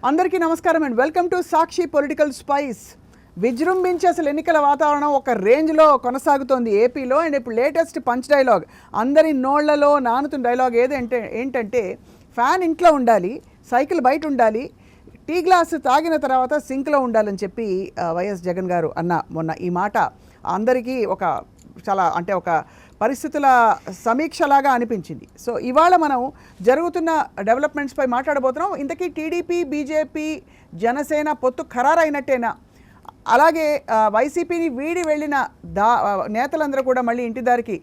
అందరికీ నమస్కారం and welcome to Sakshi political spice. విజృంభించి అసలు ఎన్నికల వాతావరణం ఒక రేంజ్లో కొనసాగుతోంది ఏపీలో. అండ్ ఇప్పుడు లేటెస్ట్ పంచ్ డైలాగ్, అందరి నోళ్లలో నానుతున్న డైలాగ్ ఏంటంటే ఫ్యాన్ ఇంట్లో ఉండాలి, సైకిల్ బయట ఉండాలి, టీ గ్లాసు తాగిన తర్వాత సింక్లో ఉండాలని చెప్పి వైఎస్ జగన్ గారు అన్న మొన్న ఈ మాట అందరికీ ఒక పరిస్థితుల సమీక్షలాగా అనిపించింది. సో ఇవాళ మనం జరుగుతున్న డెవలప్మెంట్స్పై మాట్లాడబోతున్నాం. ఇంతకీ టీడీపీ, బీజేపీ, జనసేన పొత్తు ఖరారైనట్టేనా? అలాగే వైసీపీని వీడి వెళ్ళిన నేతలందరూ కూడా మళ్ళీ ఇంటి దారికి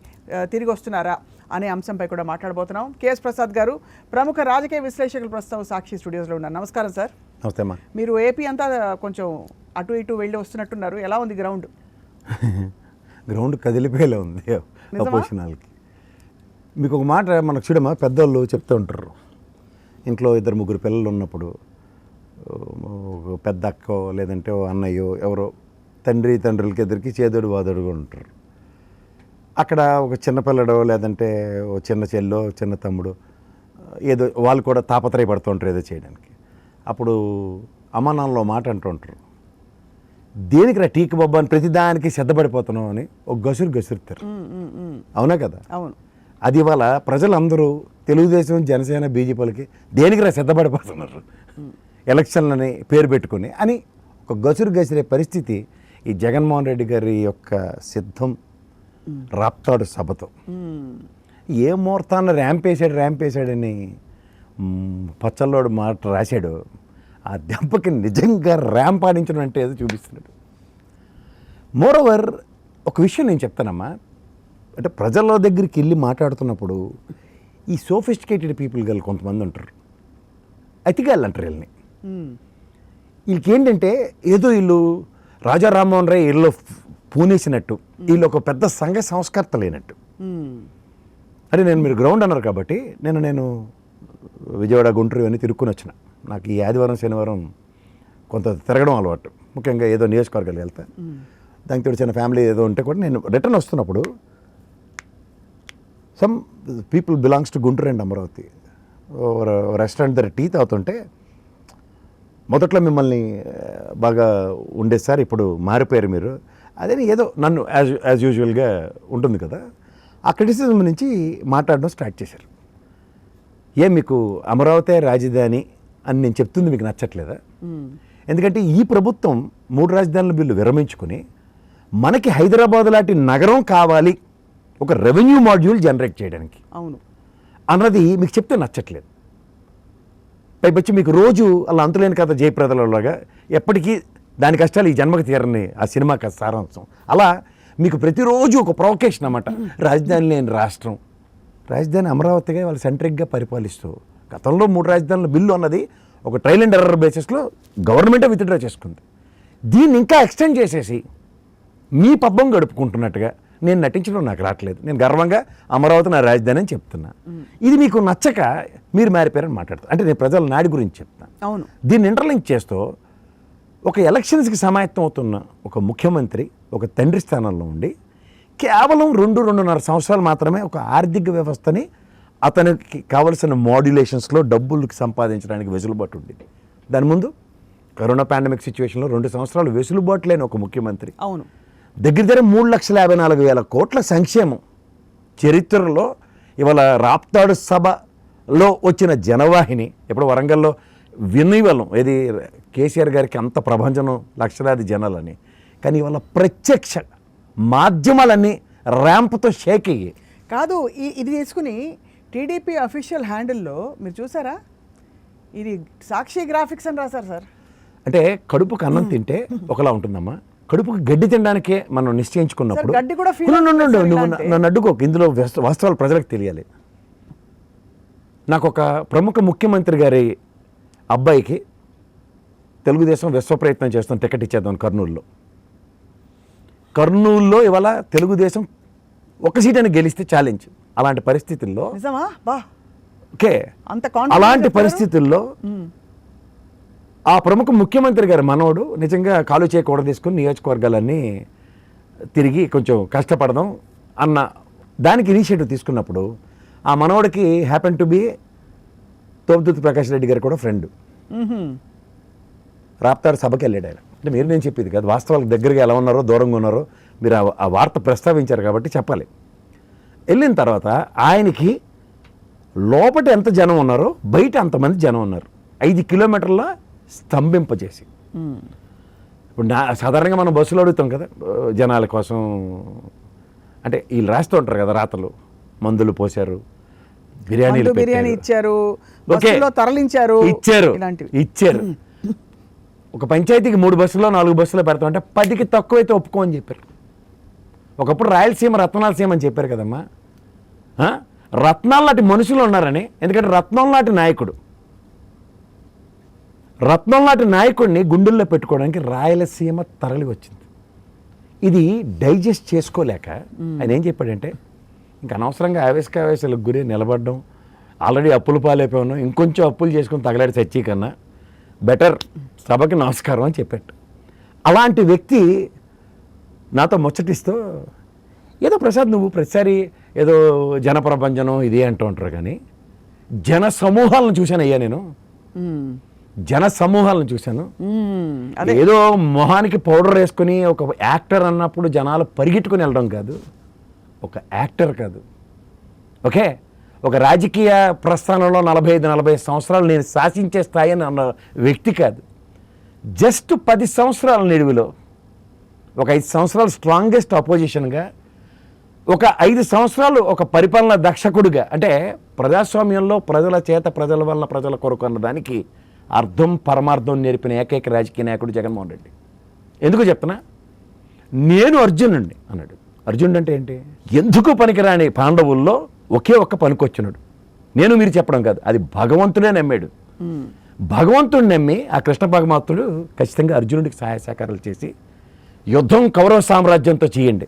తిరిగి వస్తున్నారా అనే అంశంపై కూడా మాట్లాడబోతున్నాం. కేఎస్ ప్రసాద్ గారు ప్రముఖ రాజకీయ విశ్లేషకులు ప్రస్తుతం సాక్షి స్టూడియోస్లో ఉన్నారు. నమస్కారం సార్. నమస్తే అమ్మా. మీరు ఏపీ అంతా కొంచెం అటు ఇటు వెళ్ళి వస్తున్నట్టున్నారు. ఎలా ఉంది గ్రౌండ్? గ్రౌండ్ కదిలిపోయేలా ఉంది అపోజిషన్ వాళ్ళకి. మీకు ఒక మాట మనకు చూడమ్మా, పెద్దవాళ్ళు చెప్తూ ఉంటారు, ఇంట్లో 2-3 పిల్లలు ఉన్నప్పుడు పెద్ద అక్కో లేదంటే ఓ అన్నయ్యో ఎవరో తండ్రులకి ఎదురికి చేదోడు వాదోడుగా ఉంటారు. అక్కడ ఒక చిన్న పిల్లడో లేదంటే ఓ చిన్న చెల్లో చిన్న తమ్ముడు ఏదో వాళ్ళు కూడా తాపత్రయపడుతూ ఉంటారు ఏదో చేయడానికి. అప్పుడు అమ్మానాన్నలో మాట అంటూ ఉంటారు, దేనికి రా టీకి బాబా అని ప్రతిదానికి సిద్ధపడిపోతున్నాం అని ఒక గసురుతారు. అవునా కదా? అవును. అది ఇవాళ ప్రజలందరూ తెలుగుదేశం, జనసేన, బీజేపీలకి దేనికి రా సిద్ధపడిపోతున్నారు ఎలక్షన్లని పేరు పెట్టుకుని అని ఒక గసిరే పరిస్థితి ఈ జగన్మోహన్ రెడ్డి గారి యొక్క సిద్ధం రాప్తాడు సభతో. ఏ ముహూర్తాన్ని ర్యాంపేశాడని పచ్చల్లోడు మాట రాశాడు. ఆ దెబ్బకి నిజంగా ర్యాంప్ ఆడించడం అంటే ఏదో చూపిస్తున్నాడు. మోరోవర్ ఒక విషయం నేను చెప్తానమ్మా, అంటే ప్రజల దగ్గరికి వెళ్ళి మాట్లాడుతున్నప్పుడు ఈ సోఫిస్టికేటెడ్ పీపుల్ గల్ కొంతమంది ఉంటారు, అతిగాళ్ళు అంటారు వీళ్ళని. వీళ్ళకి ఏంటంటే ఏదో వీళ్ళు రాజా రామ్మోహన్ రాయ్ వీళ్ళు పూనేసినట్టు, వీళ్ళు ఒక పెద్ద సంఘ సంస్కర్త లేనట్టు. అరే మీరు గ్రౌండ్ అన్నారు కాబట్టి నేను విజయవాడ, గుంటూరు అని తిరుక్కుని వచ్చిన. నాకు ఈ ఆదివారం శనివారం కొంత తిరగడం అలవాటు, ముఖ్యంగా ఏదో నియోజకవర్గాలు వెళ్తా. దానికి తోడు చిన్న ఫ్యామిలీ ఏదో ఉంటే కూడా నేను రిటర్న్ వస్తున్నప్పుడు some people belongs to Guntur and Amaravati restaurant దగ్గర టీ తాగుతుంటే, మొదట్లో మిమ్మల్ని బాగా ఉండేది సార్, ఇప్పుడు మారిపోయారు మీరు, అదే ఏదో నన్ను యాజ్ యూజువల్గా ఉంటుంది కదా, ఆ క్రిటిసిజం నుంచి మాట్లాడడం స్టార్ట్ చేశారు. మీకు అమరావతి రాజధాని అని నేను చెప్తుంది మీకు నచ్చట్లేదా? ఎందుకంటే ఈ ప్రభుత్వం 3 రాజధానుల బిల్లు విరమించుకుని మనకి హైదరాబాద్ లాంటి నగరం కావాలి ఒక రెవెన్యూ మాడ్యూల్ జనరేట్ చేయడానికి, అవును అన్నది మీకు చెప్తే నచ్చట్లేదు. పైపచ్చి మీకు రోజు అలా అంతులేని కథ జయప్రదలాగా ఎప్పటికీ దాని కష్టాలు ఈ జన్మకి తీరని ఆ సినిమా కథ సారాంశం. అలా మీకు ప్రతిరోజు ఒక ప్రొవకేషన్ అన్నమాట. రాజధాని లేని రాష్ట్రం, రాజధాని అమరావతిగా వాళ్ళు సెంట్రిక్గా పరిపాలిస్తూ, గతంలో 3 రాజధానుల బిల్లు అన్నది ఒక ట్రయల్ అండ్ ఎర్రర్ బేసిస్లో గవర్నమెంటే విత్డ్రా చేసుకుంది. దీన్ని ఇంకా ఎక్స్టెండ్ చేసేసి మీ పబ్బం గడుపుకుంటున్నట్టుగా నేను నటించడం నాకు రావట్లేదు. నేను గర్వంగా అమరావతి నా రాజధాని అని చెప్తున్నా. ఇది మీకు నచ్చక మీరు మారిపోయారని మాట్లాడతారు. అంటే నేను ప్రజల నాడి గురించి చెప్తాను. అవును. దీన్ని ఇంటర్లింక్ చేస్తూ ఒక ఎలక్షన్స్కి సమాయత్తం అవుతున్న ఒక ముఖ్యమంత్రి ఒక తండ్రి స్థానంలో ఉండి కేవలం 2-2.5 సంవత్సరాలు మాత్రమే ఒక ఆర్థిక వ్యవస్థని అతనికి కావలసిన మాడ్యులేషన్స్లో డబ్బులు సంపాదించడానికి వెసులుబాటు ఉండేది. దాని ముందు కరోనా పాండమిక్ సిచ్యువేషన్లో 2 సంవత్సరాలు వెసులుబాటు లేని ఒక ముఖ్యమంత్రి, అవును, దగ్గర 3,54,000 కోట్ల సంక్షేమం చరిత్రలో ఇవాళ రాప్తాడు సభలో వచ్చిన జనవాహిని. ఇప్పుడు వరంగల్లో వినివలం ఏది కేసీఆర్ గారికి అంత ప్రభంజనం లక్షలాది జనాలని, కానీ ఇవాళ ప్రత్యక్ష మాధ్యమాలన్నీ ర్యాంప్తో షేక్ అయ్యి కాదు. ఇది తీసుకుని టీడీపీ అఫీషియల్ హ్యాండిల్లో మీరు చూసారా, ఇది సాక్షి గ్రాఫిక్స్ అని రాశారు సార్. అంటే కడుపుకు అన్నం తింటే ఒకలా ఉంటుందమ్మా, కడుపుకు గడ్డి తినడానికే మనం నిశ్చయించుకున్నప్పుడు నన్ను అడ్డుకోక, ఇందులో వాస్తవాలు ప్రజలకు తెలియాలి. నాకు ఒక ప్రముఖ ముఖ్యమంత్రి గారి అబ్బాయికి తెలుగుదేశం విశ్వ ప్రయత్నం చేస్తాం టికెట్ ఇచ్చేద్దాం కర్నూలులో ఇవాళ తెలుగుదేశం ఒక సీటుని గెలిస్తే ఛాలెంజ్. అలాంటి పరిస్థితుల్లో అలాంటి పరిస్థితుల్లో ఆ ప్రముఖ ముఖ్యమంత్రి గారి మనవడు నిజంగా కాలు చేయకూడదు తీసుకుని నియోజకవర్గాలన్నీ తిరిగి కొంచెం కష్టపడదాం అన్న దానికి ఇనిషియేటివ్ తీసుకున్నప్పుడు ఆ మనవడికి happen to be Thopudurthi Prakash Reddy గారు కూడా ఫ్రెండ్. రాప్తాడు సభకి వెళ్ళాడు ఆయన. అంటే మీరు నేను చెప్పేది కాదు, వాస్తవాలకు దగ్గరగా ఎలా ఉన్నారో దూరంగా ఉన్నారో మీరు ఆ వార్త ప్రస్తావించారు కాబట్టి చెప్పాలి. వెళ్ళిన తర్వాత ఆయనకి లోపల ఎంత జనం ఉన్నారో బయట అంతమంది జనం ఉన్నారు, 5 కిలోమీటర్ల స్తంభింపజేసి. ఇప్పుడు సాధారణంగా మనం బస్సులో అడుగుతాం కదా జనాల కోసం, అంటే వీళ్ళు రాస్తూ ఉంటారు కదా రాతలు, మందులు పోశారు, బిర్యానీ ఇచ్చారు, తరలించారు, ఇచ్చారు. ఒక పంచాయతీకి 3 బస్సులో 4 బస్సులో పెడతామంటే 10కి తక్కువైతే ఒప్పుకోమని చెప్పారు. ఒకప్పుడు రాయలసీమ రత్నాలసీమ అని చెప్పారు కదమ్మా. రత్నాలు లాంటి మనుషులు ఉన్నారని, ఎందుకంటే రత్నం లాంటి నాయకుడిని గుండెల్లో పెట్టుకోవడానికి రాయలసీమ తరలి వచ్చింది. ఇది డైజెస్ట్ చేసుకోలేక ఆయన ఏం చెప్పాడంటే, ఇంకా అనవసరంగా ఆవేశాలకు గురి నిలబడడం, ఆల్రెడీ అప్పులు పాలైపోయాను, ఇంకొంచెం అప్పులు చేసుకుని తగలాడి చచ్చి కన్నా బెటర్ సభకి నమస్కారం అని చెప్పాడు. అలాంటి వ్యక్తి నాతో ముచ్చటిస్తూ, ఏదో ప్రసాద్ నువ్వు ప్రతిసారి ఏదో జనప్రపంచనం ఇది అంటూ ఉంటారు, కానీ జన సమూహాలను చూశాను అయ్యా, నేను జన సమూహాలను చూశాను. ఏదో మొహానికి పౌడర్ వేసుకుని ఒక యాక్టర్ అన్నప్పుడు జనాలు పరిగెట్టుకుని వెళ్ళడం కాదు, ఒక యాక్టర్ కాదు, ఓకే, ఒక రాజకీయ ప్రస్థానంలో 45-40 సంవత్సరాలు నేను శాసించే స్థాయి అని అన్న వ్యక్తి కాదు. జస్ట్ 10 సంవత్సరాల నిడివిలో ఒక 5 సంవత్సరాలు స్ట్రాంగెస్ట్ అపోజిషన్గా, ఒక 5 సంవత్సరాలు ఒక పరిపాలన దక్షకుడిగా, అంటే ప్రజాస్వామ్యంలో ప్రజల చేత ప్రజల వల్ల ప్రజల కొరకు అన్నదానికి అర్థం పరమార్థం నేర్పిన ఏకైక రాజకీయ నాయకుడు జగన్మోహన్ రెడ్డి. ఎందుకు చెప్తున్నా, నేను అర్జునుడిని అన్నాడు. అర్జునుడు అంటే ఏంటి? ఎందుకు పనికిరాని పాండవుల్లో ఒకే ఒక్క పనికొచ్చినాడు. నేను మీరు చెప్పడం కాదు, అది భగవంతుడే నమ్మాడు. భగవంతుడు నమ్మి ఆ కృష్ణ పరమాత్ముడు ఖచ్చితంగా అర్జునుడికి సహాయ సహకారాలు చేసి యుద్ధం కౌరవ సామ్రాజ్యంతో చేయండి,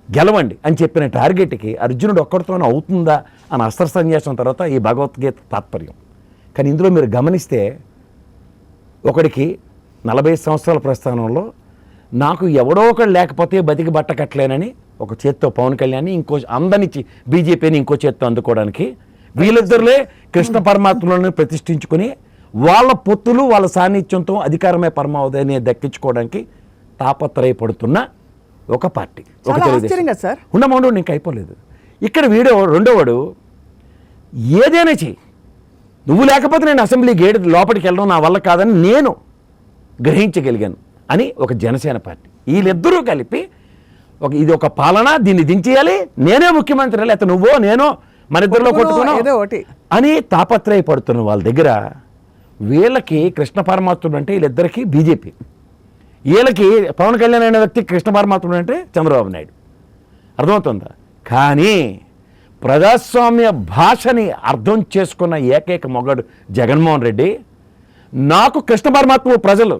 గెలవండి అని చెప్పిన టార్గెట్కి అర్జునుడు ఒక్కడితోనే అవుతుందా అని అస్త్ర సన్యాసం తర్వాత ఈ భగవద్గీత తాత్పర్యం. కానీ ఇందులో మీరు గమనిస్తే ఒకడికి 40 సంవత్సరాల ప్రస్థానంలో నాకు ఎవడో ఒకడు లేకపోతే బతికి బట్ట కట్టలేనని ఒక చేత్తో పవన్ కళ్యాణ్ని, ఇంకో అందరినీ బీజేపీని ఇంకో చేత్తో అందుకోవడానికి వీళ్ళిద్దరులే కృష్ణ పరమాత్మలను ప్రతిష్ఠించుకుని వాళ్ళ పొత్తులు వాళ్ళ సాన్నిధ్యంతో అధికారమే పరమావధిని దక్కించుకోవడానికి తాపత్రయపడుతున్న ఒక పార్టీ. ఉండమండు నీకు అయిపోలేదు. ఇక్కడ వీడో రెండోవాడు ఏదైనా చెయ్యి, నువ్వు లేకపోతే నేను అసెంబ్లీ గేట్ లోపలికి వెళ్ళడం నా వల్ల కాదని నేను గ్రహించగలిగాను అని ఒక జనసేన పార్టీ. వీళ్ళిద్దరూ కలిపి ఇది ఒక పాలన, దీన్ని దించేయాలి, నేనే ముఖ్యమంత్రి, లేకపోతే నువ్వో నేనో మన ఇద్దరిలో కొట్టుకున్నావు అని తాపత్రయపడుతున్న వాళ్ళ దగ్గర వీళ్ళకి కృష్ణ పరమాత్ముడు అంటే వీళ్ళిద్దరికీ బీజేపీ, వీళ్ళకి పవన్ కళ్యాణ్ అనే వ్యక్తి కృష్ణ పరమాత్ముడు అంటే చంద్రబాబు నాయుడు. అర్థమవుతుందా? కానీ ప్రజాస్వామ్య భాషని అర్థం చేసుకున్న ఏకైక మొగాడు జగన్మోహన్ రెడ్డి. నాకు కృష్ణ పరమాత్మ ప్రజలు,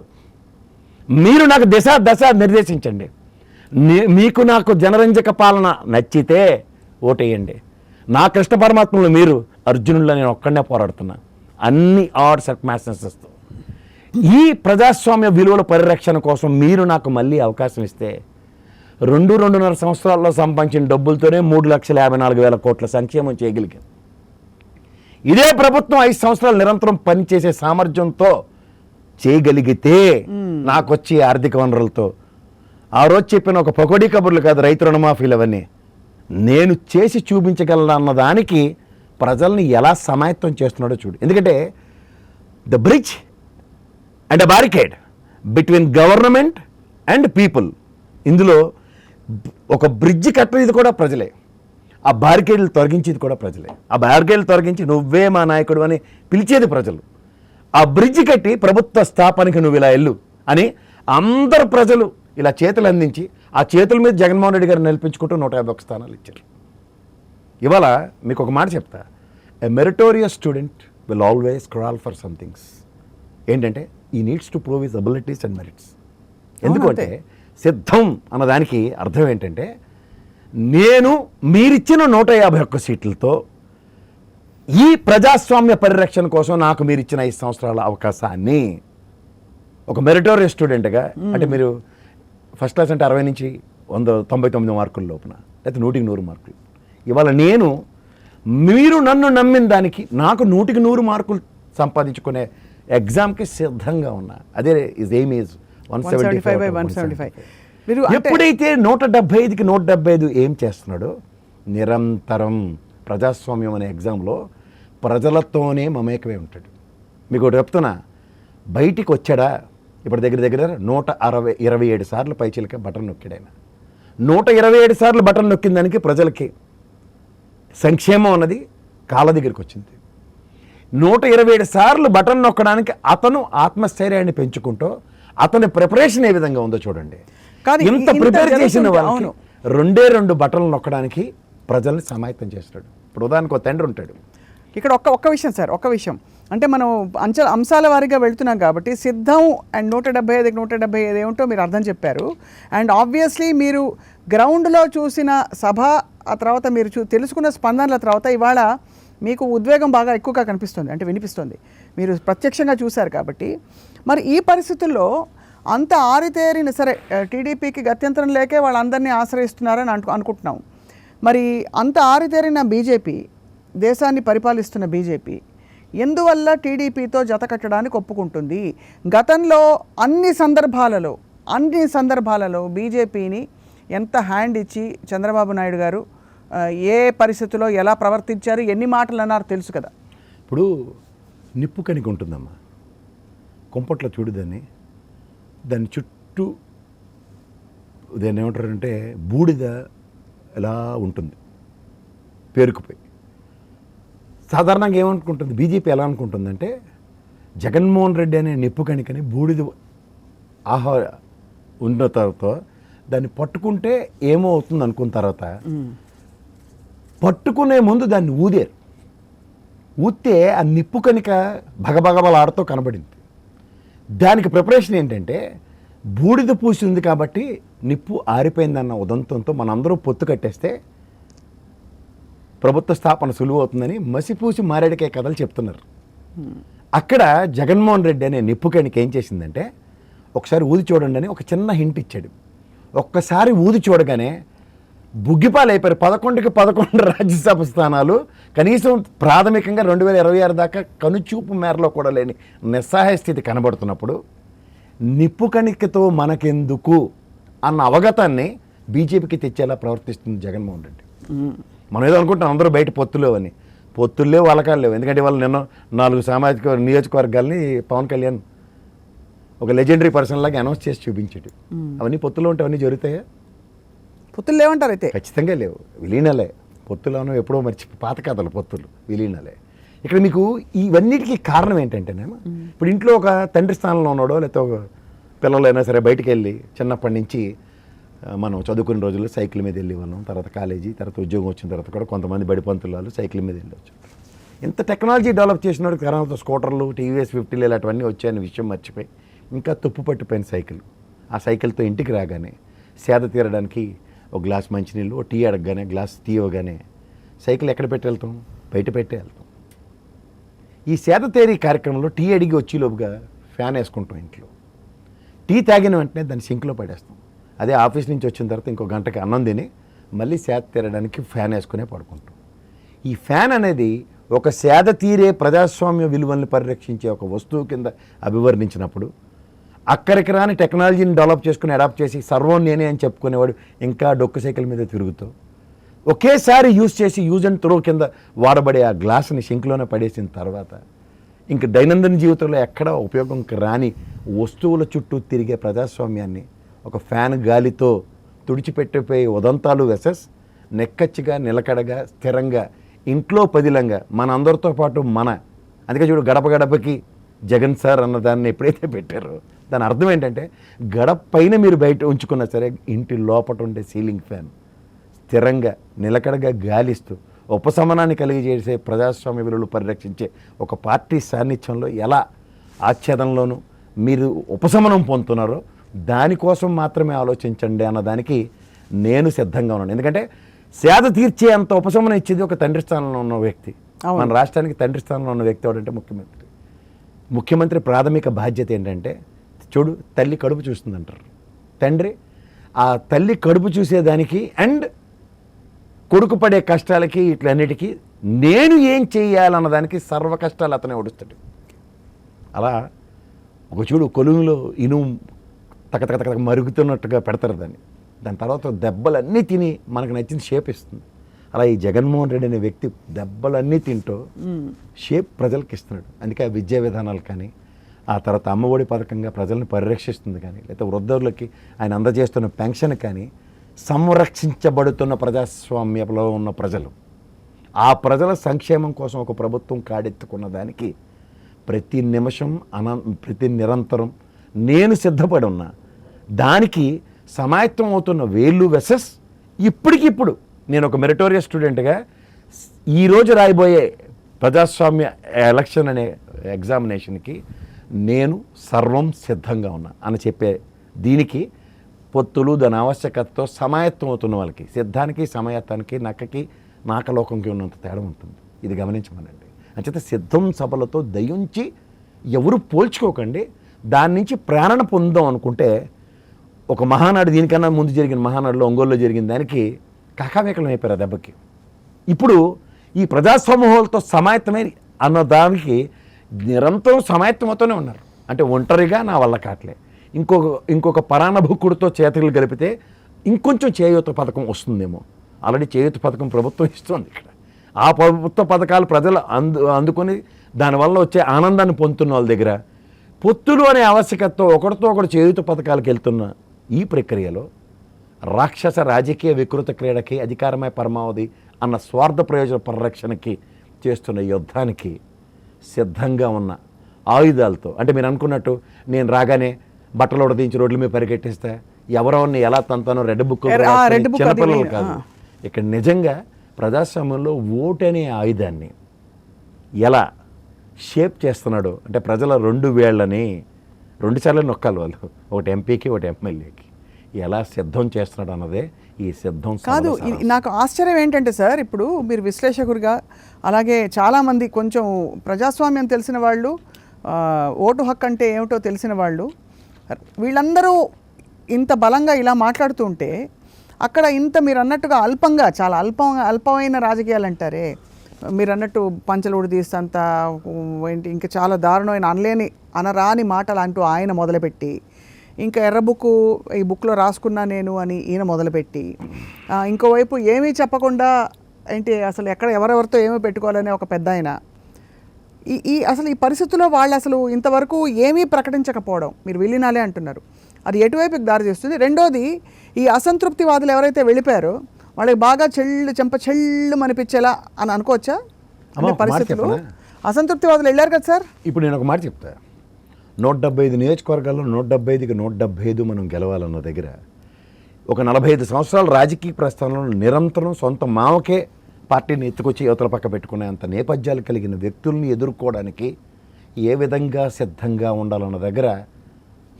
మీరు నాకు దశ నిర్దేశించండి, మీకు నాకు జనరంజక పాలన నచ్చితే ఓటేయండి, నా కృష్ణ పరమాత్మలు మీరు, అర్జునుల్లో నేను ఒక్కడనే పోరాడుతున్నా అన్ని ఆర్డ్స్ అట్ మ్యాసెస్తో. ఈ ప్రజాస్వామ్య విలువల పరిరక్షణ కోసం మీరు నాకు మళ్ళీ అవకాశం ఇస్తే 2-2.5 సంవత్సరాల్లో సంపాదించిన డబ్బులతోనే 3,54,000 కోట్ల సంక్షేమం చేయగలిగాం. ఇదే ప్రభుత్వం 5 సంవత్సరాలు నిరంతరం పనిచేసే సామర్థ్యంతో చేయగలిగితే నాకు వచ్చే ఆర్థిక వనరులతో ఆ రోజు చెప్పిన ఒక పకోడీ కబుర్లు కాదు, రైతు రుణమాఫీలు అవన్నీ నేను చేసి చూపించగలను అన్నదానికి ప్రజల్ని ఎలా సమాయత్తం చేస్తున్నాడో చూడు. ఎందుకంటే the bridge and a barricade between government and people, ఇందులో ఒక బ్రిడ్జ్ కట్టేది కూడా ప్రజలే, ఆ బారికేడ్లు తొలగించేది కూడా ప్రజలే, ఆ బారికేడ్లు తొలగించి నువ్వే మా నాయకుడు అని పిలిచేది ప్రజలు. ఆ బ్రిడ్జ్ కట్టి ప్రభుత్వ స్థాపనకి నువ్వు ఇలా వెళ్ళు అని అందరు ప్రజలు ఇలా చేతులు అందించి ఆ చేతుల మీద జగన్మోహన్ రెడ్డి గారు నిలిపించుకుంటూ 151 స్థానాలు ఇచ్చారు. ఇవాళ మీకు ఒక మాట చెప్తా, a meritorious student will always crawl for some things. ఏంటంటే he needs to prove his abilities and merits. ఎందుకంటే సిద్ధం అన్నదానికి అర్థం ఏంటంటే, నేను మీరిచ్చిన 151 సీట్లతో ఈ ప్రజాస్వామ్య పరిరక్షణ కోసం నాకు మీరు ఇచ్చిన 5 సంవత్సరాల అవకాశాన్ని ఒక మెరిటోరియస్ స్టూడెంట్గా, అంటే మీరు ఫస్ట్ క్లాస్ అంటే 60 నుంచి 199 మార్కుల లోపున, లేకపోతే 100కి 100 మార్కులు. ఇవాళ మీరు నన్ను నమ్మిన దానికి నాకు 100కి 100 మార్కులు సంపాదించుకునే ఎగ్జామ్కి సిద్ధంగా ఉన్నా. అదే ఇస్ ఎయిమ్ ఈజ్ 175/175. మీరు ఎప్పుడైతే 175కి 175 ఏం చేస్తున్నాడో, నిరంతరం ప్రజాస్వామ్యం అనే ఎగ్జామ్లో ప్రజలతోనే మమేకమై ఉంటాడు. మీకు ఒకటి చెప్తున్నా, బయటికి వచ్చాడా ఇప్పుడు దగ్గర దగ్గర 127 సార్లు పైచిలక బటన్ నొక్కాడు ఆయన. 127 సార్లు బటన్ నొక్కిన దానికి ప్రజలకి సంక్షేమం అన్నది కాళ్ళ దగ్గరికి వచ్చింది. 127 సార్లు బటన్ నొక్కడానికి అతను ఆత్మస్థైర్యాన్ని పెంచుకుంటూ అతని ప్రిపరేషన్ ఏ విధంగా ఉందో చూడండి. కానీ ఇంత ప్రిపేర్ చేసిన వాళ్ళకి 2 బటన్లు నొక్కడానికి ప్రజల్ని సమాయత్తం చేస్తాడు. ఇప్పుడు ఉదాహరణకు ఒక తండ్రి ఉంటాడు. ఇక్కడ ఒక్క విషయం సార్, ఒక్క విషయం అంటే మనం అంశాల వారీగా వెళ్తున్నాం కాబట్టి సిద్ధం అండ్ 175కి 175 ఏమిటో మీరు అర్థం చెప్పారు. అండ్ ఆబ్వియస్లీ మీరు గ్రౌండ్లో చూసిన సభ, ఆ తర్వాత మీరు తెలుసుకున్న స్పందనల తర్వాత ఇవాళ మీకు ఉద్వేగం బాగా ఎక్కువగా కనిపిస్తుంది, అంటే వినిపిస్తుంది. మీరు ప్రత్యక్షంగా చూశారు కాబట్టి. మరి ఈ పరిస్థితుల్లో అంత ఆరితేరిన, సరే టీడీపీకి గత్యంతరం లేకే వాళ్ళందరినీ ఆశ్రయిస్తున్నారని అనుకుంటున్నాం. మరి అంత ఆరితేరిన బీజేపీ, దేశాన్ని పరిపాలిస్తున్న బీజేపీ ఎందువల్ల టీడీపీతో జత కట్టడానికి ఒప్పుకుంటుంది? గతంలో అన్ని సందర్భాలలో బీజేపీని ఎంత హ్యాండ్ ఇచ్చి చంద్రబాబు నాయుడు గారు ఏ పరిస్థితుల్లో ఎలా ప్రవర్తించారు, ఎన్ని మాటలు అన్నారు తెలుసు కదా. ఇప్పుడు నిప్పు కణిక ఉంటుందమ్మా, కొంపట్లో చూడు దాన్ని చుట్టూ దాన్ని ఏమంటారంటే బూడిద ఎలా ఉంటుంది పేరుకుపోయి. సాధారణంగా ఏమనుకుంటుంది బీజేపీ, ఎలా అనుకుంటుందంటే జగన్మోహన్ రెడ్డి అనే నిప్పు కణికని బూడిద ఉన్న తర్వాత దాన్ని పట్టుకుంటే ఏమో అవుతుంది అనుకున్న తర్వాత పట్టుకునే ముందు దాన్ని ఊస్తే ఆ నిప్పు కణిక భగభగబలాడుతూ కనబడింది. దానికి ప్రిపరేషన్ ఏంటంటే బూడిద పూసి ఉంది కాబట్టి నిప్పు ఆరిపోయిందన్న ఉదంతంతో మనందరూ పొత్తు కట్టేస్తే ప్రభుత్వ స్థాపన సులువు అవుతుందని మసిపూసి మారేడికే కథలు చెప్తున్నారు. అక్కడ జగన్మోహన్ రెడ్డి అనే నిప్పు కణిక ఏం చేసిందంటే ఒకసారి ఊది చూడండి అని ఒక చిన్న హింట్ ఇచ్చాడు. ఒక్కసారి ఊది చూడగానే బుగ్గిపాలు అయిపోయారు. 11కి 11 రాజ్యసభ స్థానాలు, కనీసం ప్రాథమికంగా 2026 దాకా కనుచూపు మేరలో కూడా లేని నిస్సహాయ స్థితి కనబడుతున్నప్పుడు నిప్పు కణికతో మనకెందుకు అన్న అవగతాన్ని బీజేపీకి తెచ్చేలా ప్రవర్తిస్తుంది జగన్మోహన్ రెడ్డి. మనం ఏదో అనుకుంటాం అందరూ బయట పొత్తులు లేవు, వలకాలు లేవు. ఎందుకంటే వాళ్ళు నిన్న 4 సామాజిక నియోజకవర్గాల్ని పవన్ కళ్యాణ్ ఒక లెజెండరీ పర్సన్ లాగా అనౌన్స్ చేసి చూపించాడు. అవన్నీ పొత్తులు ఉంటే అవన్నీ జరుగుతాయా? పొత్తులు లేవంటారు అయితే? ఖచ్చితంగా లేవు, విలీనాలే. పొత్తులను ఎప్పుడో పాత కథలు, పొత్తులు విలీనాలే. ఇక్కడ మీకు ఇవన్నిటికీ కారణం ఏంటంటేనేమో, ఇప్పుడు ఇంట్లో ఒక తండ్రి స్థానంలో ఉన్నాడో లేకపోతే ఒక పిల్లలైనా సరే బయటికి వెళ్ళి చిన్నప్పటి నుంచి మనం చదువుకునే రోజుల్లో సైకిల్ మీద వెళ్ళి ఉన్నాం. తర్వాత కాలేజీ, తర్వాత ఉద్యోగం వచ్చిన తర్వాత కూడా కొంతమంది బడి పంతులు వాళ్ళు సైకిల్ మీద వెళ్ళవచ్చు. ఇంత టెక్నాలజీ డెవలప్ చేసినాడు, తర్వాత స్కూటర్లు, టీవీఎస్ 50 ఇలాంటివన్నీ వచ్చాయని విషయం మర్చిపోయి ఇంకా తుప్పు పట్టిపోయిన సైకిల్. ఆ సైకిల్తో ఇంటికి రాగానే సేద తీరడానికి ఒక గ్లాస్ మంచినీళ్ళు, ఓ టీ అడగగానే గ్లాస్ టీ ఇవ్వగానే సైకిల్ ఎక్కడ పెట్టి వెళ్తాం? బయట పెట్టే వెళ్తాం. ఈ సేద తేరీ కార్యక్రమంలో టీ అడిగి వచ్చేలోపుగా ఫ్యాన్ వేసుకుంటాం ఇంట్లో. టీ తాగిన వెంటనే దాన్ని సింక్లో పడేస్తాం. అదే ఆఫీస్ నుంచి వచ్చిన తర్వాత ఇంకో గంటకి అన్నం తిని మళ్ళీ సేద తీరడానికి ఫ్యాన్ వేసుకునే పడుకుంటాం. ఈ ఫ్యాన్ అనేది ఒక సేద తీరే ప్రజాస్వామ్య విలువల్ని పరిరక్షించే ఒక వస్తువు కింద అభివర్ణించినప్పుడు అక్కడికి రాని టెక్నాలజీని డెవలప్ చేసుకుని అడాప్ట్ చేసి సర్వం నేనే అని చెప్పుకునేవాడు ఇంకా డొక్కు సైకిల్ మీద తిరుగుతూ ఒకేసారి యూజ్ అండ్ త్రో కింద వాడబడే ఆ గ్లాసుని సింక్లోనే పడేసిన తర్వాత ఇంక దైనందిన జీవితంలో ఎక్కడ ఉపయోగంకి రాని వస్తువుల చుట్టూ తిరిగే ప్రజాస్వామ్యాన్ని ఒక ఫ్యాన్ గాలితో తుడిచిపెట్టిపోయే ఉదంతాలు వెసెస్ నెక్కచ్చిగా, నిలకడగా, స్థిరంగా, ఇంట్లో పదిలంగా మనందరితో పాటు అందుకే చూడు గడప గడపకి జగన్ సార్ అన్న దాన్ని ఎప్పుడైతే పెట్టారో దాని అర్థం ఏంటంటే గడప పైన మీరు బయట ఉంచుకున్నా సరే ఇంటి లోపట ఉండే సీలింగ్ ఫ్యాన్ స్థిరంగా, నిలకడగా గాలిస్తూ ఉపశమనాన్ని కలిగజేసే ప్రజాస్వామ్య విలువలు పరిరక్షించే ఒక పార్టీ సాన్నిధ్యంలో ఎలా ఆచ్ఛేదంలోనూ మీరు ఉపశమనం పొందుతున్నారో దానికోసం మాత్రమే ఆలోచించండి అన్నదానికి నేను సిద్ధంగా ఉన్నాను. ఎందుకంటే సేద తీర్చే అంత ఉపశమనం ఇచ్చేది ఒక తండ్రి స్థానంలో ఉన్న వ్యక్తి. మన రాష్ట్రానికి తండ్రి స్థానంలో ఉన్న వ్యక్తి ఎవడంటే ముఖ్యమంత్రి ప్రాథమిక బాధ్యత ఏంటంటే చూడు తల్లి కడుపు చూస్తుందంటారు. తండ్రి ఆ తల్లి కడుపు చూసేదానికి అండ్ కొడుకు పడే కష్టాలకి ఇట్లన్నిటికీ నేను ఏం చేయాలన్నదానికి సర్వ కష్టాలు అతనే ఓడుస్తాడు. అలా ఒక చూడు కొలువులో ఇనుము తక తక తక మరుగుతున్నట్టుగా పెడతారు దాని తర్వాత దెబ్బలన్నీ తిని మనకు నచ్చిన షేప్ ఇస్తుంది. అలా ఈ జగన్మోహన్ రెడ్డి అనే వ్యక్తి దెబ్బలన్నీ తింటూ షేప్ ప్రజలకు ఇస్తున్నాడు. అందుకే ఆ విద్యా విధానాలు కానీ, ఆ తర్వాత అమ్మఒడి పథకంగా ప్రజల్ని పరిరక్షిస్తుంది కానీ, లేకపోతే వృద్ధులకి ఆయన అందజేస్తున్న పెన్షన్ కానీ, సంరక్షించబడుతున్న ప్రజాస్వామ్యంలో ఉన్న ప్రజలు, ఆ ప్రజల సంక్షేమం కోసం ఒక ప్రభుత్వం కాడెత్తుకున్న దానికి ప్రతి నిమిషం ప్రతి నిరంతరం నేను సిద్ధపడి ఉన్నా. దానికి సమాయత్తం అవుతున్న వేళ్ళు వెసెస్ ఇప్పటికిప్పుడు నేను ఒక మెరిటోరియస్ స్టూడెంట్గా ఈరోజు రాయబోయే ప్రజాస్వామ్య ఎలక్షన్ అనే ఎగ్జామినేషన్కి నేను సర్వం సిద్ధంగా ఉన్నా అని చెప్పే దీనికి పొత్తులు దాని ఆవశ్యకతతో సమాయత్తం అవుతున్న వాళ్ళకి, సిద్ధానికి సమాయత్తానికి నక్కకి నాకలోకంకి ఉన్నంత తేడా ఉంటుంది. ఇది గమనించమనండి. అంచేత సిద్ధం సభలతో దయించి ఎవరు పోల్చుకోకండి. దాని నుంచి ప్రేరణ పొందాం అనుకుంటే ఒక మహానాడు, దీనికన్నా ముందు జరిగిన మహానాడులో ఒంగోలులో జరిగిన దానికి కాకావేకలం అయిపోయారు ఆ దెబ్బకి. ఇప్పుడు ఈ ప్రజాసమూహాలతో సమాయత్తమే అన్న దానికి నిరంతరం సమాయత్తమవుతూనే ఉన్నారు. అంటే ఒంటరిగా నా వల్ల కాట్లే, ఇంకొక పరాణభుక్కుడితో చేతులు కలిపితే ఇంకొంచెం చేయూత పథకం వస్తుందేమో. ఆల్రెడీ చేయూత పథకం ప్రభుత్వం ఇస్తుంది. ఇక్కడ ఆ ప్రభుత్వ పథకాలు ప్రజలు అందుకొని దానివల్ల వచ్చే ఆనందాన్ని పొందుతున్న వాళ్ళ దగ్గర పొత్తులు అనే ఆవశ్యకతతో ఒకరితో ఒకరు చేయూత పథకాలకు వెళ్తున్న ఈ ప్రక్రియలో రాక్షస రాజకీయ వికృత క్రీడకి, అధికారమే పరమావధి అన్న స్వార్థ ప్రయోజన పరిరక్షణకి చేస్తున్న యుద్ధానికి సిద్ధంగా ఉన్న ఆయుధాలతో, అంటే మీరు అనుకున్నట్టు నేను రాగానే బట్టలు ఉడదీంచి రోడ్ల మీద పరిగెట్టిస్తే ఎవరెవరిని ఎలా తంతానో రెడ్ బుక్ చిన్నపిల్లలు కాదు. ఇక్కడ నిజంగా ప్రజాస్వామ్యంలో ఓటు అనే ఆయుధాన్ని ఎలా షేప్ చేస్తున్నాడు అంటే ప్రజల 2 వేళ్ళని 2 సార్లు నొక్కాలి వాళ్ళు, ఒకటి ఎంపీకి ఒకటి ఎమ్మెల్యేకి, ఎలా సిద్ధం చేస్తున్నాడు అన్నదే ఈ సిద్ధం కాదు. నాకు ఆశ్చర్యం ఏంటంటే సార్, ఇప్పుడు మీరు విశ్లేషకుడిగా, అలాగే చాలామంది కొంచెం ప్రజాస్వామ్యం తెలిసిన వాళ్ళు, ఓటు హక్కు అంటే ఏమిటో తెలిసిన వాళ్ళు, వీళ్ళందరూ ఇంత బలంగా ఇలా మాట్లాడుతూ ఉంటే అక్కడ ఇంత మీరు అన్నట్టుగా అల్పంగా, చాలా అల్పమైన రాజకీయాలు అంటారే, మీరు అన్నట్టు పంచలు ఉడిదీస్తంత ఏంటి, ఇంకా చాలా దారుణమైన అనరాని మాటలు అంటూ ఆయన మొదలుపెట్టి, ఇంకా ఎర్ర బుక్కు ఈ బుక్లో రాసుకున్నా నేను అని ఈయన మొదలుపెట్టి, ఇంకోవైపు ఏమీ చెప్పకుండా ఏంటి అసలు ఎవరెవరితో ఏమీ పెట్టుకోవాలనే ఒక పెద్ద ఆయన, అసలు ఈ పరిస్థితుల్లో వాళ్ళు అసలు ఇంతవరకు ఏమీ ప్రకటించకపోవడం, మీరు విలీనాలే అంటున్నారు, అది ఎటువైపుకి దారి చేస్తుంది. రెండోది, ఈ అసంతృప్తివాదులు ఎవరైతే వెళ్ళిపోయారో వాళ్ళకి బాగా చెంప చెల్లు అనిపించేలా అని అనుకోవచ్చా? అంటే పరిస్థితులు అసంతృప్తివాదులు వెళ్ళారు కదా సార్. ఇప్పుడు నేను ఒక మాట చెప్తా, 175 నియోజకవర్గాల్లో 175కి 175 మనం గెలవాలన్న దగ్గర ఒక 45 సంవత్సరాల రాజకీయ ప్రస్థానంలో నిరంతరం సొంత మామకే పార్టీని ఎత్తుకొచ్చి యువతల పక్క పెట్టుకునే అంత నేపథ్యాలు కలిగిన వ్యక్తుల్ని ఎదుర్కోవడానికి ఏ విధంగా సిద్ధంగా ఉండాలన్న దగ్గర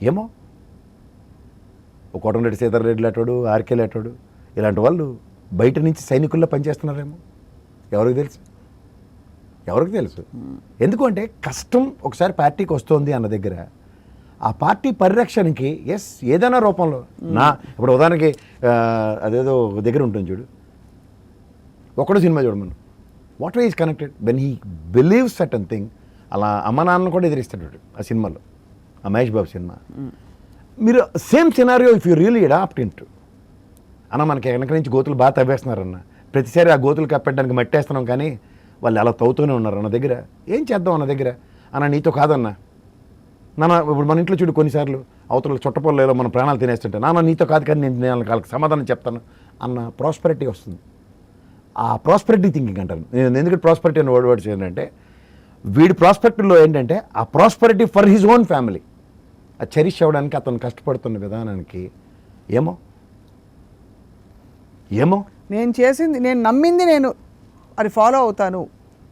ఏమో ఒక కోటమిరెడ్డి సీతారెడ్డి లాంటాడు, ఆర్కే లాంటాడు, ఇలాంటి వాళ్ళు బయట నుంచి సైనికుల్లో పనిచేస్తున్నారేమో, ఎవరికి తెలుసు. ఎందుకంటే కష్టం ఒకసారి పార్టీకి వస్తుంది అన్న దగ్గర ఆ పార్టీ పరిరక్షణకి ఏదైనా రూపంలో ఇప్పుడు ఉదాహరణకి అదేదో దగ్గర ఉంటుంది చూడు, ఒకడు సినిమా చూడమను, what way is connected when he believes certain thing. అలా అమ్మ నాన్న కూడా ఎదిరిస్తాడు ఆ సినిమాలో, ఆ మహేష్ బాబు సినిమా. మీరు same scenario if you really adapt into అన్న, మనకి వెనక నుంచి గోతులు బాగా తవ్వేస్తున్నారన్న, ప్రతిసారి ఆ గోతులు కప్పెట్టడానికి మట్టేస్తున్నాం కానీ వాళ్ళు అలా తవ్వుతూనే ఉన్నారు అన్న దగ్గర ఏం చేద్దాం అన్న దగ్గర, అన్న నీతో కాదన్నా నాన్న, ఇప్పుడు మన ఇంట్లో చూడు కొన్నిసార్లు అవతల చుట్టపొల్లలో మన ప్రాణాలు తినేస్తుంటే, నాన్న నీతో కాదు కానీ నేను వాళ్ళకి సమాధానం చెప్తాను అన్న ప్రాస్పెరిటీ వస్తుంది. ఆ ప్రాస్పెరిటీ థింకింగ్ అంటారు నేను. ఎందుకంటే ప్రాస్పెరిటీ అని వర్డ్ చేయాలంటే వీడి ప్రాస్పెక్టివ్లో ఏంటంటే ఆ prosperity for his own family, ఆ చెరిష్ అవ్వడానికి అతను కష్టపడుతున్న విధానానికి ఏమో నేను నమ్మింది నేను అది ఫాలో అవుతాను.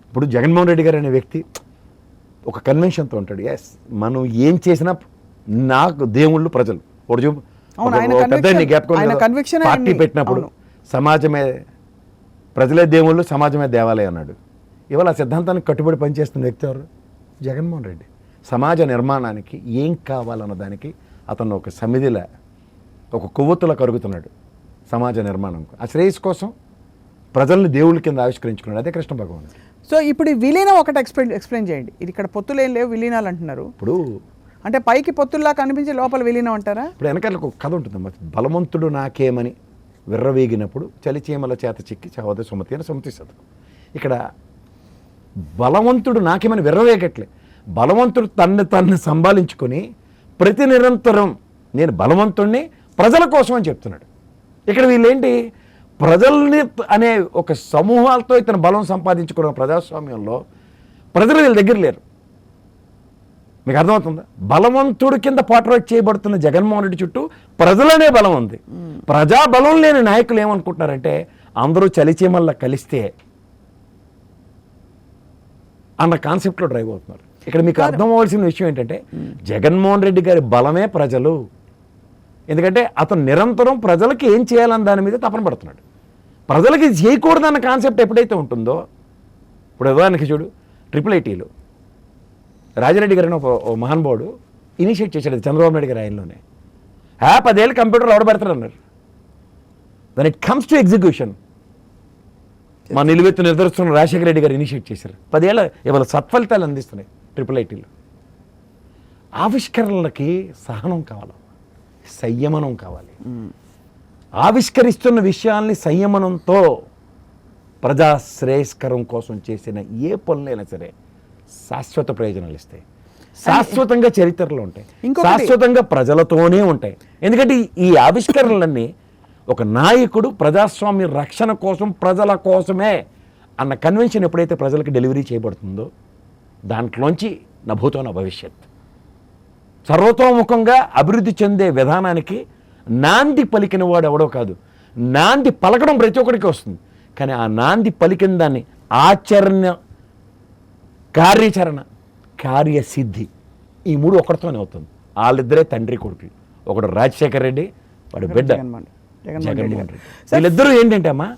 ఇప్పుడు జగన్మోహన్ రెడ్డి గారు అనే వ్యక్తి ఒక కన్వెన్షన్తో ఉంటాడు. మనం ఏం చేసినా నాకు దేవుళ్ళు ప్రజలు పార్టీ పెట్టినప్పుడు సమాజమే ప్రజలే దేవుళ్ళు, సమాజమే దేవాలయం అన్నాడు. ఇవాళ ఆ సిద్ధాంతానికి కట్టుబడి పనిచేస్తున్న వ్యక్తి ఎవరు? జగన్మోహన్ రెడ్డి. సమాజ నిర్మాణానికి ఏం కావాలన్న దానికి అతను ఒక సమిధిలా, ఒక కొవ్వొత్తులా కరుగుతున్నాడు. సమాజ నిర్మాణం, ఆ శ్రేయస్ కోసం ప్రజల్ని దేవుళ్ళ కింద ఆవిష్కరించుకున్నాడు. అదే కృష్ణ భగవాన్. సో ఇప్పుడు ఈ విలీనం ఒకటి ఎక్స్ప్లెయిన్ చేయండి. ఇది ఇక్కడ పొత్తులు ఏం లేవు, విలీనాలు అంటున్నారు. ఇప్పుడు అంటే పైకి పొత్తుల్లా కనిపించి లోపల విలీనం అంటారా? ఇప్పుడు వెనకాల ఒక కథ ఉంటుందమ్మా, బలవంతుడు నాకేమని విర్రవీగినప్పుడు చలిచీమల చేత చిక్కి చావద సుమతి అని సుమతి శతకం. ఇక్కడ బలవంతుడు నాకేమని విర్రవేగట్లే, బలవంతుడు తన్ను సంభాలించుకొని ప్రతి నిరంతరం నేను బలవంతుడిని ప్రజల కోసం అని చెప్తున్నాడు. ఇక్కడ వీళ్ళేంటి, ప్రజల్ని అనే ఒక సమూహాలతో ఇతను బలం సంపాదించుకున్న ప్రజాస్వామ్యంలో ప్రజలు వీళ్ళ దగ్గర లేరు. మీకు అర్థమవుతుందా? బలవంతుడి కింద పోర్ట్రేట్ చేయబడుతున్న జగన్మోహన్ రెడ్డి చుట్టూ ప్రజలనే బలం ఉంది. ప్రజా బలం లేని నాయకులు ఏమనుకుంటున్నారంటే అందరూ చలిచీమల్లా కలిస్తే అన్న కాన్సెప్ట్లో డ్రైవ్ అవుతున్నారు. ఇక్కడ మీకు అర్థం అవ్వాల్సిన విషయం ఏంటంటే జగన్మోహన్ రెడ్డి గారి బలమే ప్రజలు. ఎందుకంటే అతను నిరంతరం ప్రజలకి ఏం చేయాలని దాని మీద తపన పడుతున్నాడు. ప్రజలకి చేయకూడదన్న కాన్సెప్ట్ ఎప్పుడైతే ఉంటుందో, ఇప్పుడు ఉదాహరణకి చూడు, IIITలో రాజారెడ్డి గారిని ఒక మహానుభావుడు ఇనిషియేట్ చేశాడు చంద్రబాబు నాయుడు గారి ఆయనలోనే. 10 ఏళ్ళు కంప్యూటర్లు ఎవడబెడతారు అన్నారు. Then it comes to execution. మా నిలువెత్తు నిదర్శనం రాజశేఖర రెడ్డి గారు ఇనిషియేట్ చేశారు. 10 ఏళ్ళ ఇవాళ సత్ఫలితాలు అందిస్తున్నాయి IIITలో. ఆవిష్కరణలకి సహనం కావాలి, సంయమనం కావాలి. ఆవిష్కరిస్తున్న విషయాల్ని సంయమనంతో ప్రజా శ్రేయస్కరం కోసం చేసిన ఏ పనులైనా సరే శాశ్వత ప్రయోజనాలు ఇస్తాయి, శాశ్వతంగా చరిత్రలో ఉంటాయి, శాశ్వతంగా ప్రజలతోనే ఉంటాయి. ఎందుకంటే ఈ ఆవిష్కరణలన్నీ ఒక నాయకుడు ప్రజాస్వామ్య రక్షణ కోసం ప్రజల కోసమే అన్న కన్వెన్షన్ ఎప్పుడైతే ప్రజలకు డెలివరీ చేయబడుతుందో దాంట్లోంచి నభూతో నా భవిష్యత్ సర్వతోముఖంగా అభివృద్ధి చెందే విధానానికి నాంది పలికిన వాడు ఎవడో కాదు. నాంది పలకడం ప్రతి ఒక్కడికి వస్తుంది, కానీ ఆ నాంది పలికిన దాన్ని ఆచరణ, కార్యాచరణ, కార్యసిద్ధి ఈ మూడు ఒకటితోనే అవుతుంది. వాళ్ళిద్దరే తండ్రి కొడుకులు. ఒకడు రాజశేఖర రెడ్డి, వాడు బిడ్డ జగన్మోహన్ రెడ్డి. వీళ్ళిద్దరూ ఏంటంటే అమ్మా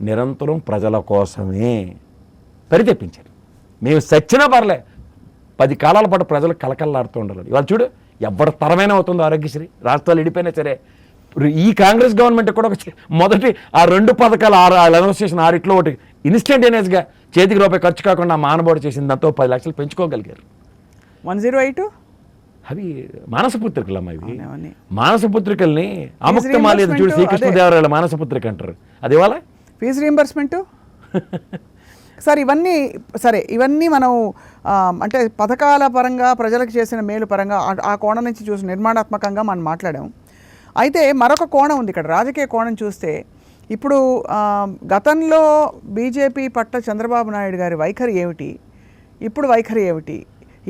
నిరంతరం ప్రజల కోసమే పరితెప్పించారు. మేము సచ్చినా పర్లే 10 కాలాల పాటు ప్రజలు కలకల్లాడుతూ ఉండాలి. ఇవాళ చూడు ఎవరి తరమైన అవుతుందో ఆరోగ్యశ్రీ, రాష్ట్రాలు ఇడిపోయినా సరే ఈ కాంగ్రెస్ గవర్నమెంట్ కూడా ఒక మొదటి ఆ 2 పథకాలు అనౌన్స్ చేసిన 6 ఒకటి ఇన్స్టంటేనియస్గా చేతికి రూపాయి ఖర్చు కాకుండా మానబోడు చేసిన దాంతో 10 లక్షలు పెంచుకోగలిగారు. 108 అవి మానసపుత్రికలు అమ్మా. ఇవి మానసపుత్రికల్ని అముక్తమాలేదు చూడు, శ్రీకృష్ణదేవరాయల మానసపుత్రిక అంటారు. అది ఇవాళ ఫీజు రీయింబర్స్మెంట్. సార్ ఇవన్నీ మనం అంటే పథకాల పరంగా ప్రజలకు చేసిన మేలు పరంగా ఆ కోణం నుంచి చూసి నిర్మాణాత్మకంగా మనం మాట్లాడాం. అయితే మరొక కోణం ఉంది ఇక్కడ, రాజకీయ కోణం చూస్తే ఇప్పుడు గతంలో బీజేపీ పట్ల చంద్రబాబు నాయుడు గారి వైఖరి ఏమిటి, ఇప్పుడు వైఖరి ఏమిటి,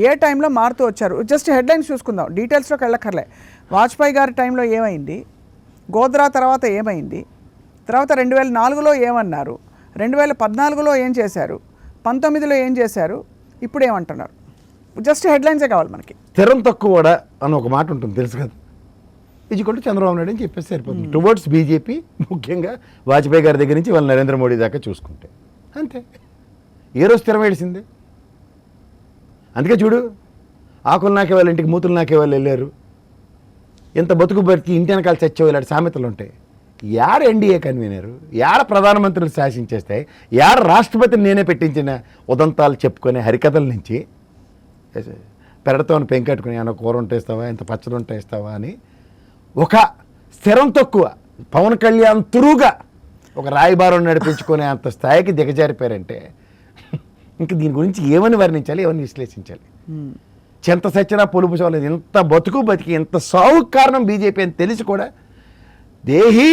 ఏ టైంలో మారుతూ వచ్చారు? జస్ట్ హెడ్లైన్స్ చూసుకుందాం, డీటెయిల్స్లోకి వెళ్ళక్కర్లే. వాజ్పేయి గారి టైంలో ఏమైంది, గోద్రా తర్వాత ఏమైంది, తర్వాత 2004లో ఏమన్నారు, 2014లో ఏం చేశారు, 19లో ఏం చేశారు, ఇప్పుడు ఏమంటున్నారు? జస్ట్ హెడ్లైన్సే కావాలి మనకి. తెరం తక్కువ అని ఒక మాట ఉంటుంది తెలుసు కదా, ఇజికొంటూ చంద్రబాబు నాయుడు అని చెప్పేసి సరిపోతుంది. టువర్డ్స్ బీజేపీ, ముఖ్యంగా వాజ్పేయి గారి దగ్గర నుంచి వాళ్ళ నరేంద్ర మోడీ దాకా చూసుకుంటే అంతే. ఏ రోజు స్థిరమేడిసింది? అందుకే చూడు, ఆకులు నాకే వాళ్ళ ఇంటికి మూతులు నాకే వాళ్ళు వెళ్ళారు, ఎంత బతుకు బతికి ఇంటి వెనకాల చచ్చేవాళ్ళు ఇలాంటి సామెతలు ఉంటాయి. యాడ ఎన్డీఏ కన్వీనరు, యాడ ప్రధానమంత్రులు శాసించేస్తాయి, యాడ రాష్ట్రపతిని నేనే పెట్టించిన ఉదంతాలు చెప్పుకునే హరికథల నుంచి పెరడతామని పెంకట్టుకుని ఏమైనా కూర ఉంటేస్తావా, ఎంత పచ్చడి ఉంటేస్తావా అని ఒక స్థిరం తక్కువ పవన్ కళ్యాణ్ తురుగా ఒక రాయబారం నడిపించుకునే అంత స్థాయికి దిగజారిపోయారంటే ఇంక దీని గురించి ఏమని వర్ణించాలి, ఏమని విశ్లేషించాలి? చెంత సచ్చినా పొలుపు చూడలేదు, ఎంత బతుకు బతికి ఎంత సావుకు కారణం బీజేపీ అని తెలిసి కూడా దేహీ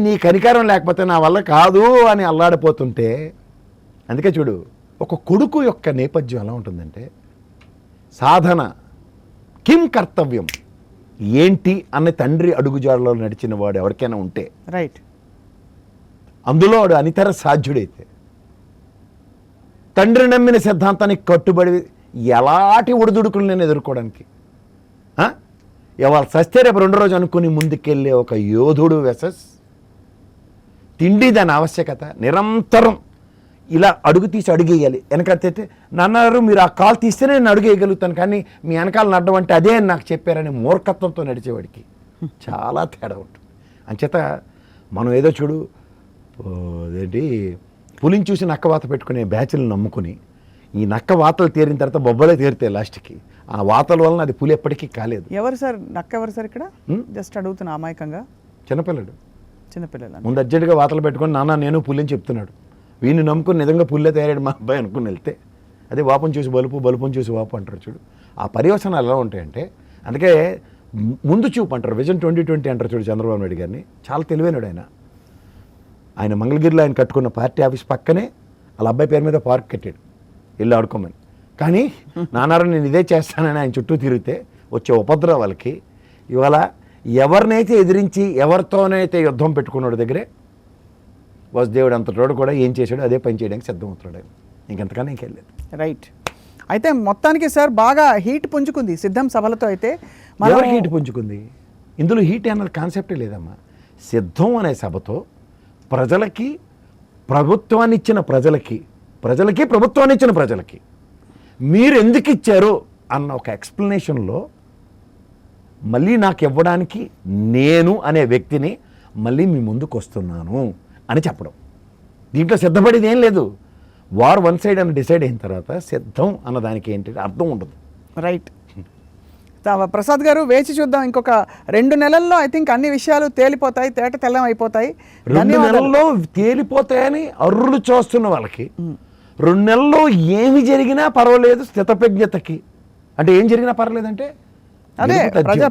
నీ కనికారం లేకపోతే నా వల్ల కాదు అని అల్లాడిపోతుంటే. అందుకే చూడు, ఒక కొడుకు యొక్క నేపథ్యం ఎలా ఉంటుందంటే సాధన కిం కర్తవ్యం ఏంటి అన్న తండ్రి అడుగుజాడలో నడిచిన వాడు ఎవరికైనా ఉంటే రైట్, అందులో వాడు అనితర సాధ్యుడైతే తండ్రి నమ్మిన సిద్ధాంతానికి కట్టుబడి ఎలాంటి ఒడిదుడుకులు నేను ఎదుర్కోవడానికి ఇవాళ సస్తే రేపు 2 రోజు అనుకుని ముందుకెళ్ళే ఒక యోధుడు వెసస్ తిండి దాని ఆవశ్యకత నిరంతరం ఇలా అడుగు తీసి అడుగేయాలి. వెనకైతే నన్నారు మీరు ఆ కాలు తీస్తేనే నేను అడుగేయగలుగుతాను, కానీ మీ వెనకాల నడడం అంటే అదే అని నాకు చెప్పారని మూర్ఖత్వంతో నడిచేవాడికి చాలా తేడా ఉంటుంది. అంచేత మనం ఏదో చూడు ఏంటి పులిని చూసి నక్క వాత పెట్టుకునే బ్యాచ్లను నమ్ముకుని ఈ నక్క వాతలు తీరిన తర్వాత బొబ్బలే తీరుతాయి లాస్ట్కి. ఆ వాతల వలన అది పులి ఎప్పటికీ కాలేదు. ఎవరు సార్ నక్క, ఎవరు సార్ ఇక్కడ? జస్ట్ అడుగుతున్నా అమాయకంగా. చిన్నపిల్లడు చిన్నపిల్లలు ముందు అర్జెంటుగా వాతలు పెట్టుకొని నాన్న నేను పులి అని చెప్తున్నాడు. వీడిని నమ్ముకుని నిజంగా పుల్లే తయారాడు మా అబ్బాయి అనుకుని వెళ్తే అదే వాపం చూసి బలుపు, బలుపుని చూసి వాపు అంటారు చూడు. ఆ పర్యవసనాలు ఎలా ఉంటాయంటే, అందుకే ముందు చూపు అంటారు, విజన్ 2020 అంటారు చూడు చంద్రబాబు నాయుడు గారిని. చాలా తెలివైనడు ఆయన. ఆయన మంగళగిరిలో ఆయన కట్టుకున్న పార్టీ ఆఫీస్ పక్కనే వాళ్ళ అబ్బాయి పేరు మీద పార్క్ కట్టాడు, ఇల్లు ఆడుకోమని. కానీ నాన్నారా నేను ఇదే చేస్తానని ఆయన చుట్టూ తిరిగితే వచ్చే ఉపద్రవాలకి ఇవాళ ఎవరినైతే ఎదిరించి ఎవరితోనైతే యుద్ధం పెట్టుకున్నాడు దగ్గరే వసుదేవుడు అంతటోడు కూడా ఏం చేశాడు అదే పని చేయడానికి సిద్ధమవుతున్నాడు ఆయన. ఇంకెంతకన్నా ఇంకెళ్ళలేదు. రైట్. అయితే మొత్తానికి సార్ బాగా హీట్ పుంజుకుంది సిద్ధం సభలతో. అయితే ఎవరు హీట్ పుంజుకుంది? ఇందులో హీట్ అన్నది కాన్సెప్టే లేదమ్మా. సిద్ధం అనే సభతో ప్రజలకి, ప్రభుత్వాన్ని ఇచ్చిన ప్రజలకి, ప్రభుత్వాన్ని ఇచ్చిన ప్రజలకి మీరు ఎందుకు ఇచ్చారు అన్న ఒక ఎక్స్ప్లెనేషన్లో మళ్ళీ నాకు ఇవ్వడానికి నేను అనే వ్యక్తిని మళ్ళీ మీ ముందుకు వస్తున్నాను అని చెప్పడం. దీంట్లో సిద్ధపడేది ఏం లేదు. వార్ వన్ సైడ్ అని డిసైడ్ అయిన తర్వాత సిద్ధం అన్నదానికి ఏంటి అర్థం ఉండదు. రైట్. ప్రసాద్ గారు వేచి చూద్దాం. ఇంకొక 2 నెలల్లో ఐ థింక్ అన్ని విషయాలు తేలిపోతాయి, తేట తెల్లం అయిపోతాయి. 2 నెలల్లో తేలిపోతాయని అర్రులు చూస్తున్న వాళ్ళకి 2 నెలల్లో ఏమి జరిగినా పర్వాలేదు స్థితప్రజ్ఞతకి. అంటే ఏం జరిగినా పర్వాలేదంటే అదే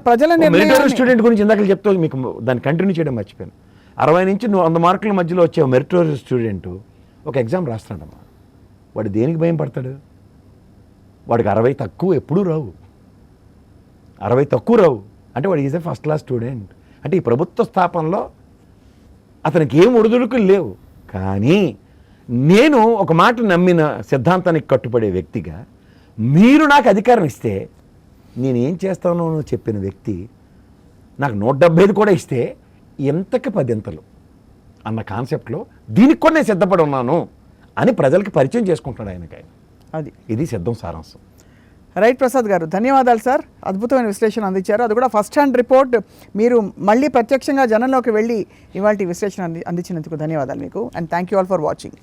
ప్రజల మెరిటోరియస్ స్టూడెంట్ గురించి ఇందాక చెప్తా మీకు దాన్ని కంటిన్యూ చేయడం మర్చిపోయాను. 60 నుంచి 100 మార్కుల మధ్యలో వచ్చే మెరిటోరియస్ స్టూడెంట్ ఒక ఎగ్జామ్ రాస్తాడమ్మా. వాడు దేనికి భయం పడతాడు? వాడికి 60 తక్కువ ఎప్పుడూ రావు. 60 తక్కువ రావు అంటే వాడు is a first class student. అంటే ఈ ప్రభుత్వ స్థాపనలో అతనికి ఏం ఒడిదుడుకులు లేవు. కానీ నేను ఒక మాట నమ్మిన సిద్ధాంతానికి కట్టుబడే వ్యక్తిగా మీరు నాకు అధికారం ఇస్తే నేనేం చేస్తానో చెప్పిన వ్యక్తి నాకు 175 కూడా ఇస్తే ఎంతకి 10 అన్న కాన్సెప్ట్లో దీనికి కూడా నేను సిద్ధపడి ఉన్నాను అని ప్రజలకి పరిచయం చేసుకుంటున్నాడు ఆయనకి. అది ఇది సిద్ధం సారాంశం. రైట్ ప్రసాద్ గారు, ధన్యవాదాలు సార్. అద్భుతమైన విశ్లేషణ అందించారు. అది కూడా ఫస్ట్ హ్యాండ్ రిపోర్ట్. మీరు మళ్ళీ ప్రత్యక్షంగా జనంలోకి వెళ్ళి ఇవాళ విశ్లేషణ అందించినందుకు ధన్యవాదాలు మీకు. And thank you all for watching.